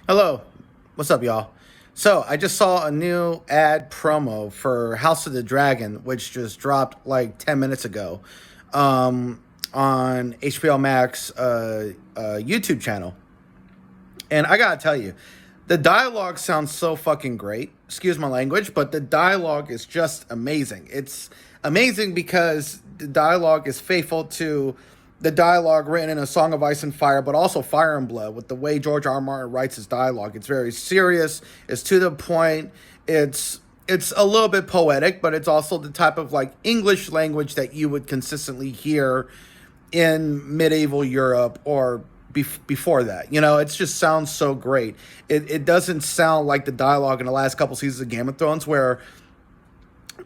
Hello, what's up, y'all? So, I just saw a new ad promo for House of the Dragon, which just dropped like 10 minutes ago on HBO Max YouTube channel. And I gotta tell you, the dialogue sounds so fucking great. Excuse my language, but the dialogue is just amazing. It's amazing because the dialogue is faithful to the dialogue written in A Song of Ice and Fire, but also Fire and Blood, with the way George R. R. Martin writes his dialogue. It's very serious, it's to the point, it's a little bit poetic, but it's also the type of like English language that you would consistently hear in medieval Europe or before that. You know, it just sounds so great. It doesn't sound like the dialogue in the last couple seasons of Game of Thrones where,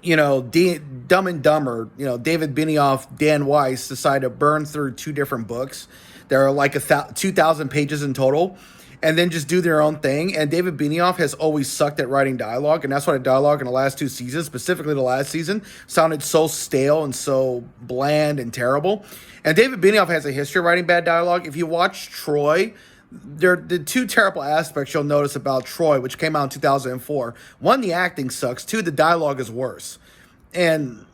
you know, Dumb and Dumber, you know, David Benioff, Dan Weiss decided to burn through two different books. There are like 2,000 pages in total, and then just do their own thing. And David Benioff has always sucked at writing dialogue, and that's why the dialogue in the last two seasons, specifically the last season, sounded so stale and so bland and terrible. And David Benioff has a history of writing bad dialogue. If you watch Troy, there the two terrible aspects you'll notice about Troy, which came out in 2004. One, the acting sucks. Two, the dialogue is worse. And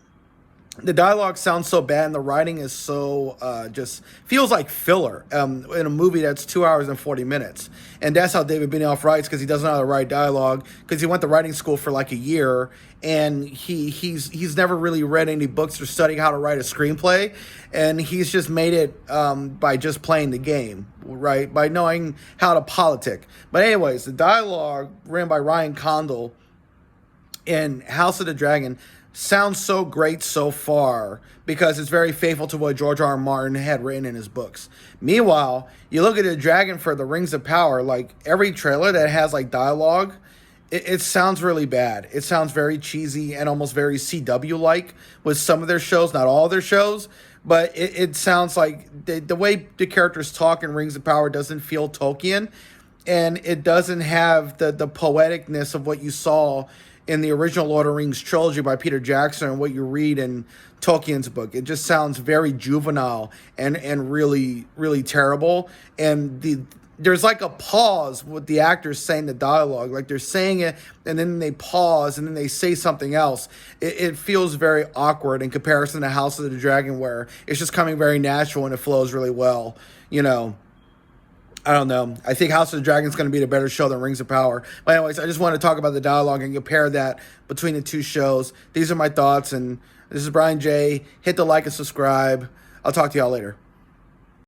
the dialogue sounds so bad and the writing is so just feels like filler in a movie that's 2 hours and 40 minutes. And that's how David Benioff writes, because he doesn't know how to write dialogue, because he went to writing school for like a year, and he's never really read any books or studying how to write a screenplay, and he's just made it by just playing the game, right, by knowing how to politic. But anyways, the dialogue written by Ryan Condal in House of the Dragon sounds so great so far because it's very faithful to what George R. R. Martin had written in his books. Meanwhile, you look at the Dragon for the Rings of Power, like every trailer that has like dialogue, it sounds really bad. It sounds very cheesy and almost very CW like with some of their shows, not all their shows, but it sounds like the way the characters talk in Rings of Power doesn't feel Tolkien, and it doesn't have the poeticness of what you saw in the original Lord of the Rings trilogy by Peter Jackson and what you read in Tolkien's book. It just sounds very juvenile and really, really terrible. And there's like a pause with the actors saying the dialogue. Like they're saying it and then they pause and then they say something else. It feels very awkward in comparison to House of the Dragon, where it's just coming very natural and it flows really well, you know. I don't know. I think House of the Dragon is going to be the better show than Rings of Power. But anyways, I just want to talk about the dialogue and compare that between the two shows. These are my thoughts, and this is Brian J. Hit the like and subscribe. I'll talk to y'all later.